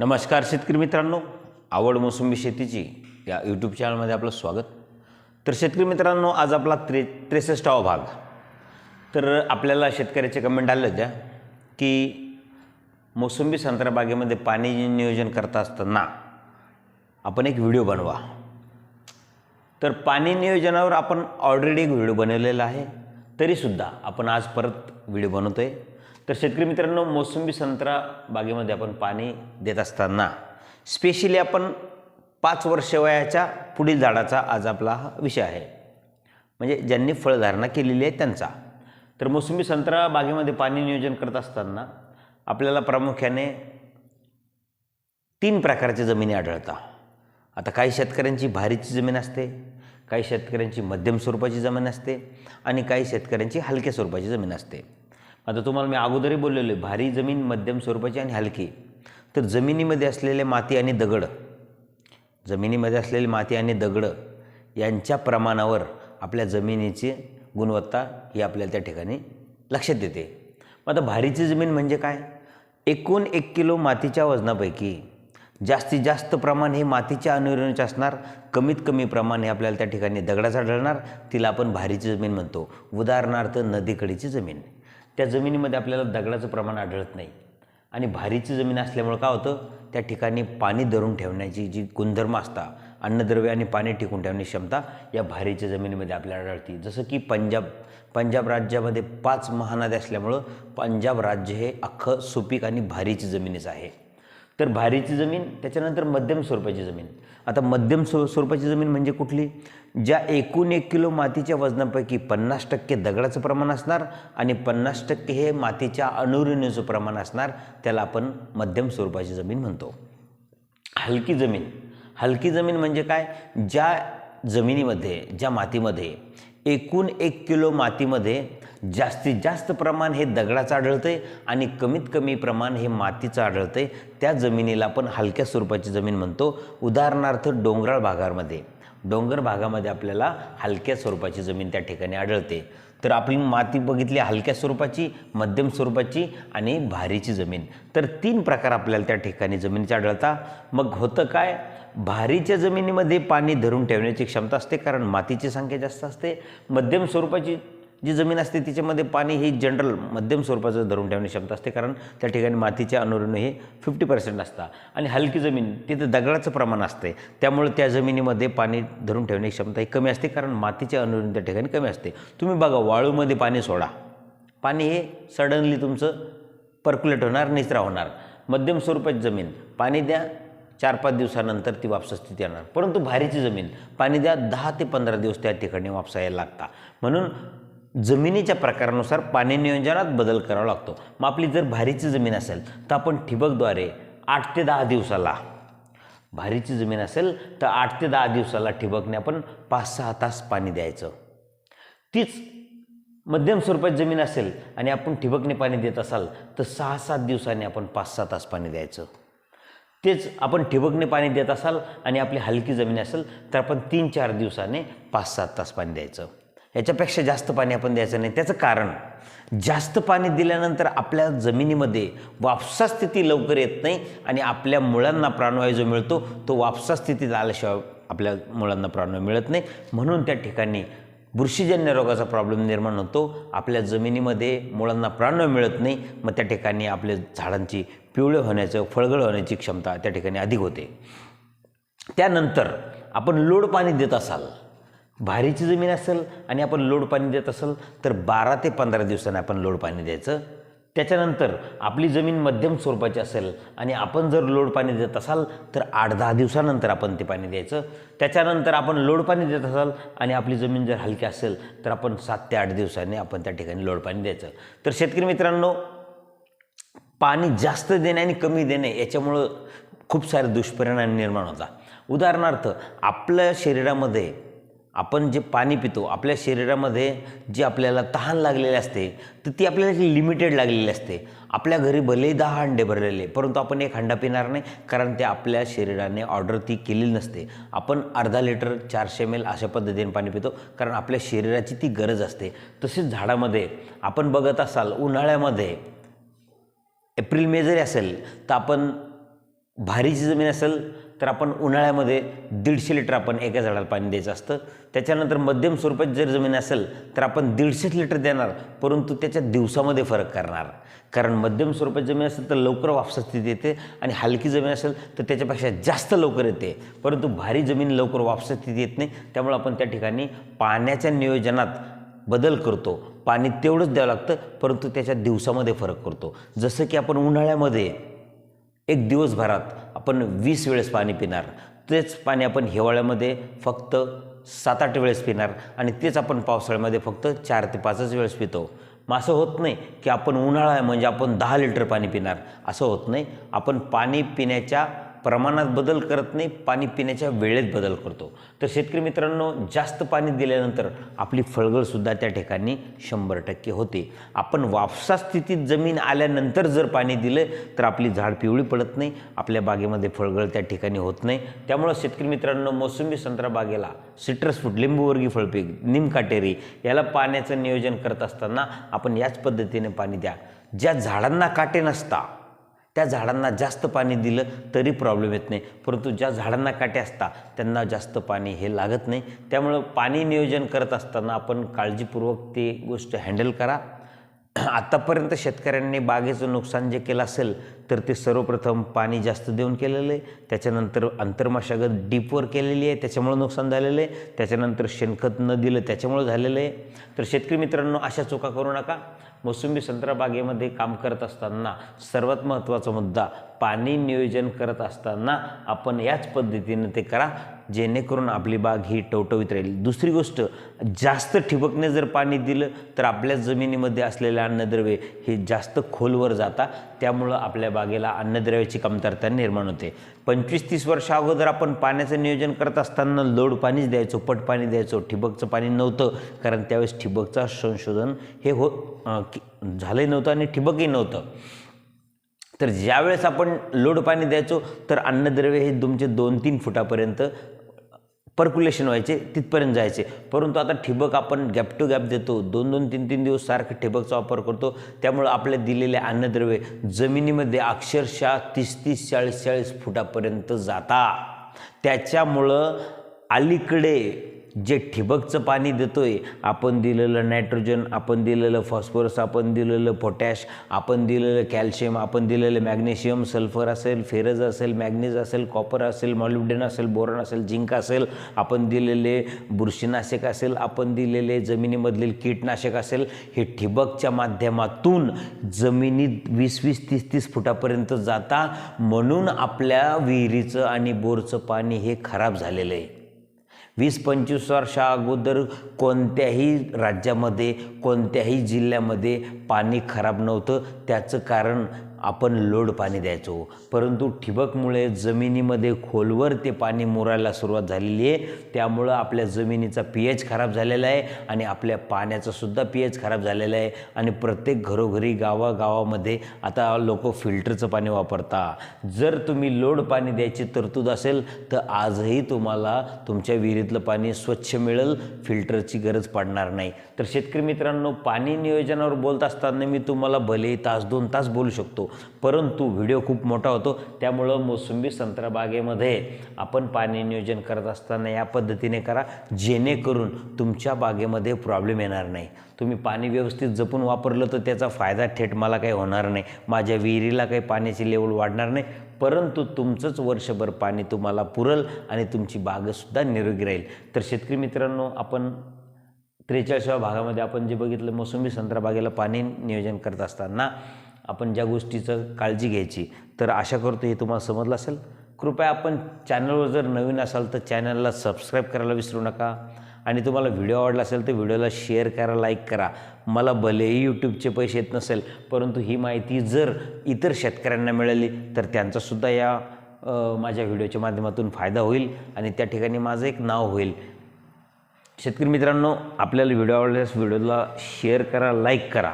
नमस्कार शेतकरी मित्रांनो, आवड मोसंबी शेतीची या यूट्यूब चॅनलमध्ये आपलं स्वागत. तर शेतकरी मित्रांनो, आज आपला 63वा भाग. तर आपल्याला शेतकऱ्याचे कमेंट आले होत्या की मोसंबी संत्रा बागेमध्ये पाणी नियोजन करता असताना आपण एक व्हिडिओ बनवा. तर पाणी नियोजनावर आपण ऑलरेडी एक व्हिडिओ बनवलेला आहे, तरीसुद्धा आपण आज परत व्हिडिओ बनवतो आहे. तर शेतकरी मित्रांनो, मोसंबी संत्रा बागेमध्ये आपण पाणी देत असताना स्पेशली आपण 5 वर्ष वयाच्या पुढील झाडाचा आज आपला हा विषय आहे, म्हणजे ज्यांनी फळधारणा केलेली आहे त्यांचा. तर मोसंबी संत्रा बागेमध्ये पाणी नियोजन करत असताना आपल्याला प्रामुख्याने 3 प्रकारच्या जमिनी आढळतात. आता काही शेतकऱ्यांची भारीची जमीन असते, काही शेतकऱ्यांची मध्यम स्वरूपाची जमीन असते आणि काही शेतकऱ्यांची हलक्या स्वरूपाची जमीन असते. आता तुम्हाला मी अगोदरही बोललेलो आहे, भारी जमीन, मध्यम स्वरूपाची आणि हलकी. तर जमिनीमध्ये असलेले माती आणि दगड यांच्या प्रमाणावर आपल्या जमिनीची गुणवत्ता ही आपल्याला त्या ठिकाणी लक्षात येते. आता भारीची जमीन म्हणजे काय? एकूण 1 किलो मातीच्या वजनापैकी जास्तीत जास्त प्रमाण हे मातीच्या अनुरणीचे असणार, कमीत कमी प्रमाण हे आपल्याला त्या ठिकाणी दगडाचं आढळणार. तिला आपण भारीची जमीन म्हणतो. उदाहरणार्थ नदीकडीची जमीन, त्या जमिनीमध्ये आपल्याला दगडाचं प्रमाण आढळत नाही आणि भारीची जमीन असल्यामुळे काय होतं, त्या ठिकाणी पाणी धरून ठेवण्याची जी गुणधर्म असतात, अन्नद्रव्य आणि पाणी टिकून ठेवण्याची क्षमता या भारीच्या जमिनीमध्ये आपल्याला आढळते. जसं की पंजाब राज्यामध्ये 5 महानद्या असल्यामुळं पंजाब राज्य हे अख्खं सुपीक आणि भारीची जमिनीच आहे. तर भारीची जमीन, त्याच्यानंतर मध्यम स्वरूपाची जमीन. आता मध्यम स्वरूपाची जमीन म्हणजे कुठली? ज्या एकूण 1 किलो मातीच्या वजनापैकी 50% दगडाचं प्रमाण असणार आणि 50% हे मातीच्या अणुरेणूचं प्रमाण असणार, त्याला आपण मध्यम स्वरूपाची जमीन म्हणतो. हलकी जमीन म्हणजे काय? ज्या मातीमध्ये एकूण 1 किलो मातीमध्ये जास्तीत जास्त प्रमाण हे दगडाचं आढळतंय आणि कमीत कमी प्रमाण हे मातीचं आढळतंय, त्या जमिनीला आपण हलक्या स्वरूपाची जमीन म्हणतो. उदाहरणार्थ डोंगर भागामध्ये आपल्याला हलक्या स्वरूपाची जमीन त्या ठिकाणी आढळते. तर आपली माती बघितली, हलक्या स्वरूपाची, मध्यम स्वरूपाची आणि भारीची जमीन. तर 3 प्रकार आपल्याला त्या ठिकाणी जमिनीचे आढळतात. मग होतं काय? भारीच्या जमिनीमध्ये पाणी धरून ठेवण्याची क्षमता असते, कारण मातीची संख्या जास्त असते. मध्यम स्वरूपाची जी जमीन असते तिच्यामध्ये पाणी ही जनरल मध्यम स्वरूपाचं धरून ठेवण्याची क्षमता असते, कारण त्या ठिकाणी मातीचे अणुरेणू हे 50% असतात. आणि हलकी जमीन, तिथे दगडाचं प्रमाण असते, त्यामुळे त्या जमिनीमध्ये पाणी धरून ठेवण्याची क्षमता ही कमी असते, कारण मातीचे अणुरेणू त्या ठिकाणी कमी असते. तुम्ही बघा, वाळूमध्ये पाणी सोडा, पाणी हे सडनली तुमचं पर्क्युलेट होणार, निचरा होणार. मध्यम स्वरूपाची जमीन, पाणी द्या, 4-5 दिवसानंतर ती वापसा स्थिती येणार. परंतु भारीची जमीन, पाणी द्या, 10 ते 15 दिवस त्या ठिकाणी वापसा यायला लागतात. म्हणून जमिनीच्या प्रकारानुसार पाणी नियोजनात बदल करावा लागतो. मग आपली जर भारीची जमीन असेल तर आपण ठिबकद्वारे 8 ते 10 दिवसाला, भारीची जमीन असेल तर 8 ते 10 दिवसाला ठिबकने आपण 5-6 तास पाणी द्यायचं. तीच मध्यम स्वरूपाची जमीन असेल आणि आपण ठिबकने पाणी देत असाल तर 6-7 दिवसांनी आपण 5-6 तास पाणी द्यायचं. तेच आपण ठिबकने पाणी देत असाल आणि आपली हलकी जमीन असेल तर आपण 3-4 दिवसाने 5-7 तास पाणी द्यायचं. याच्यापेक्षा जास्त पाणी आपण द्यायचं नाही. त्याचं कारण, जास्त पाणी दिल्यानंतर आपल्या जमिनीमध्ये वापसा स्थिती लवकर येत नाही आणि आपल्या मुळांना प्राणवायू जो मिळतो तो वापसा स्थितीत आल्याशिवाय आपल्या मुळांना प्राणवायू मिळत नाही. म्हणून त्या ठिकाणी बुरशीजन्य रोगाचा प्रॉब्लेम निर्माण होतो. आपल्या जमिनीमध्ये मुळांना प्राणवायू मिळत नाही, मग त्या ठिकाणी आपल्या झाडांची पिवळे होण्याचं, फळगळ होण्याची क्षमता त्या ठिकाणी अधिक होते. त्यानंतर आपण लोड पाणी देत असाल, भारीची जमीन असेल आणि आपण लोड पाणी देत असेल तर 12 ते 15 दिवसांनी आपण लोड पाणी द्यायचं. त्याच्यानंतर आपली जमीन मध्यम स्वरूपाची असेल आणि आपण जर लोड पाणी देत असाल तर 8-10 दिवसानंतर आपण ते पाणी द्यायचं. त्याच्यानंतर आपण लोड पाणी देत असाल आणि आपली जमीन जर हलकी असेल तर आपण 7 ते 8 दिवसांनी आपण त्या ठिकाणी लोड पाणी द्यायचं. तर शेतकरी मित्रांनो, पाणी जास्त देणे आणि कमी देणे याच्यामुळं खूप सारे दुष्परिणाम निर्माण होतात. उदाहरणार्थ, आपल्या शरीरामध्ये आपण जे पाणी पितो, आपल्या शरीरामध्ये जी आपल्याला तहान लागलेली असते तर ती आपल्याला लिमिटेड लागलेली असते. आपल्या घरी भलेही 10 हंडे भरलेले, परंतु आपण 1 हंडा पिणार नाही, कारण ते आपल्या शरीराने ऑर्डर ती केलेली नसते. आपण अर्धा लिटर 400 ml अशा पद्धतीने पाणी पितो, कारण आपल्या शरीराची ती गरज असते. तसेच झाडामध्ये आपण बघत असाल, उन्हाळ्यामध्ये एप्रिल मे जरी असेल तर आपण भारीची जमीन असेल तर आपण उन्हाळ्यामध्ये 150 लिटर आपण एका झाडाला पाणी द्यायचं असतं. त्याच्यानंतर मध्यम स्वरूपाची जर जमीन असेल तर आपण 150 लिटर देणार, परंतु त्याच्या दिवसामध्ये फरक करणार. कारण मध्यम स्वरूपाची जमीन असेल तर लवकर वापसा स्थिती येते आणि हलकी जमीन असेल तर त्याच्यापेक्षा जास्त लवकर येते, परंतु भारी जमीन लवकर वापसा स्थिती येत नाही. त्यामुळे आपण त्या ठिकाणी पाण्याच्या नियोजनात बदल करतो. पाणी तेवढंच द्यावं लागतं, परंतु त्याच्या दिवसामध्ये फरक करतो. जसं की आपण उन्हाळ्यामध्ये एक दिवसभरात आपण 20 वेळेस पाणी पिणार, तेच पाणी आपण हिवाळ्यामध्ये फक्त 7-8 वेळेस पिणार आणि तेच आपण पावसाळ्यामध्ये फक्त 4 ते 5च वेळेस पितो. मग असं होत नाही की आपण उन्हाळा आहे म्हणजे आपण 10 लिटर पाणी पिणार, असं होत नाही. आपण पाणी पिण्याच्या प्रमाणात बदल करत नाही, पाणी पिण्याच्या वेळेत बदल करतो. तर शेतकरी मित्रांनो, जास्त पाणी दिल्यानंतर आपली फळगळसुद्धा त्या ठिकाणी 100% होते. आपण वापसा स्थितीत जमीन आल्यानंतर जर पाणी दिलं तर आपली झाड पिवळी पडत नाही, आपल्या बागेमध्ये फळगळ त्या ठिकाणी होत नाही. त्यामुळं शेतकरी मित्रांनो, मोसंबी संत्रा बागेला सिट्रस फ्रूट, लिंबूवर्गीय फळपीक, निमकाटेरी याला पाण्याचं नियोजन करत असताना आपण याच पद्धतीने पाणी द्या. ज्या झाडांना काटे नसता त्या झाडांना जास्त पाणी दिलं तरी प्रॉब्लेम येत नाही, परंतु ज्या झाडांना काटे असतात त्यांना जास्त पाणी हे लागत नाही. त्यामुळं पाणी नियोजन करत असताना आपण काळजीपूर्वक ती गोष्ट हँडल करा. आत्तापर्यंत शेतकऱ्यांनी बागेचं नुकसान जे केलं असेल तर ते सर्वप्रथम पाणी जास्त देऊन केलेलं आहे, त्याच्यानंतर अंतर्मशागत डीपवर केलेली आहे त्याच्यामुळं नुकसान झालेलं आहे, त्याच्यानंतर शेणखत न दिलं त्याच्यामुळं झालेलं आहे. तर शेतकरी मित्रांनो, अशा चुका करू नका. मोसंबी संत्रा बागेमध्ये काम करत असताना सर्वात महत्त्वाचा मुद्दा, पाणी नियोजन करत असताना आपण याच पद्धतीने ते करा, जेणेकरून आपली बाग ही टवटवीत राहील. दुसरी गोष्ट, जास्त ठिबकने जर पाणी दिलं तर आपल्या जमिनीमध्ये असलेले अन्नद्रव्ये हे जास्त खोलवर जातात, त्यामुळं आपल्या बागेला अन्नद्रव्याची कमतरता निर्माण होते. 25-30 वर्षा अगोदर आपण पाण्याचं नियोजन करत असताना लोड पाणीच द्यायचो, पट पाणी द्यायचो, ठिबकचं पाणी नव्हतं. कारण त्यावेळेस ठिबकचं संशोधन हे झालंही नव्हतं आणि ठिबकही नव्हतं. तर ज्यावेळेस आपण लोड पाणी द्यायचो तर अन्नद्रव्य हे तुमचे 2-3 फुटापर्यंत पर्क्युलेशन व्हायचे, तिथपर्यंत जायचे. परंतु आता ठिबक आपण गॅप टू गॅप देतो, 2-2, 3-3 दिवस सारखं ठिबकचा वापर करतो. त्यामुळं आपल्या दिलेले अन्नद्रव्ये जमिनीमध्ये अक्षरशः 30-30, 40-40 फुटापर्यंत जाता. त्याच्यामुळं अलीकडे जे ठिबकचं पाणी देतोय, आपण दिलेलं नायट्रोजन, आपण दिलेलं फॉस्फरस, आपण दिलेलं पोटॅश, आपण दिलेलं कॅल्शियम, आपण दिलेलं मॅग्नेशियम, सल्फर असेल, फेरज असेल, मॅग्नीज असेल, कॉपर असेल, मॉलिब्डेनम असेल, बोरॉन असेल, झिंक असेल, आपण दिलेले बुरशीनाशक असेल, आपण दिलेले जमिनीमधील कीटनाशक असेल, हे ठिबकच्या माध्यमातून जमिनीत 20-20, 30-30 फुटापर्यंत जाता. म्हणून आपल्या विहिरीचं आणि बोरचं पाणी हे खराब झालेलं आहे. 20-25 वर्षा अगोदर कोणत्याही राज्यामध्ये, कोणत्याही जिल्ह्यामध्ये पाणी खराब नव्हतं. त्याचं कारण आपण लोड पाणी द्यायचो, परंतु ठिबकमुळे जमिनीमध्ये खोलवर ते पाणी मुरायला सुरुवात झालेली आहे. त्यामुळं आपल्या जमिनीचा pH खराब झालेला आहे आणि आपल्या पाण्याचा सुद्धा pH खराब झालेला आहे. आणि प्रत्येक घरोघरी, गावागावामध्ये आता लोक फिल्टरचं पाणी वापरता. जर तुम्ही लोड पाणी द्यायची तरतूद असेल तर आजही तुम्हाला तुमच्या विहिरीतलं पाणी स्वच्छ मिळेल, फिल्टरची गरज पडणार नाही. तर शेतकरी मित्रांनो, पाणी नियोजनावर बोलत असताना मी तुम्हाला भले 1-2 तास बोलू शकतो, परंतु व्हिडिओ खूप मोठा होतो. त्यामुळं मोसंबी संत्रा बागेमध्ये आपण पाणी नियोजन करत असताना या पद्धतीने करा, जेणेकरून तुमच्या बागेमध्ये प्रॉब्लेम येणार नाही. तुम्ही पाणी व्यवस्थित जपून वापरलं तर त्याचा फायदा थेट मला काही होणार नाही, माझ्या विहिरीला काही पाण्याची लेवल वाढणार नाही, परंतु तुमचंच वर्षभर पाणी तुम्हाला पुरल आणि तुमची बागसुद्धा निरोगी राहील. तर शेतकरी मित्रांनो, आपण 43व्या भागामध्ये आपण जे बघितलं, मोसंबी संत्रा बागेला पाणी नियोजन करत असताना आपण ज्या गोष्टीचं काळजी घ्यायची, तर आशा करतो हे तुम्हाला समजलं असेल. कृपया आपण चॅनलवर जर नवीन असाल तर चॅनलला सबस्क्राईब करायला विसरू नका आणि तुम्हाला व्हिडिओ आवडला असेल तर व्हिडिओला शेअर करा, लाईक करा. मला भलेही यूट्यूबचे पैसे येत नसेल, परंतु ही माहिती जर इतर शेतकऱ्यांना मिळाली तर त्यांचासुद्धा या माझ्या व्हिडिओच्या माध्यमातून फायदा होईल आणि त्या ठिकाणी माझं एक नाव होईल. शेतकरी मित्रांनो, आपल्याला व्हिडिओ आवडल्यास व्हिडिओला शेअर करा, लाईक करा.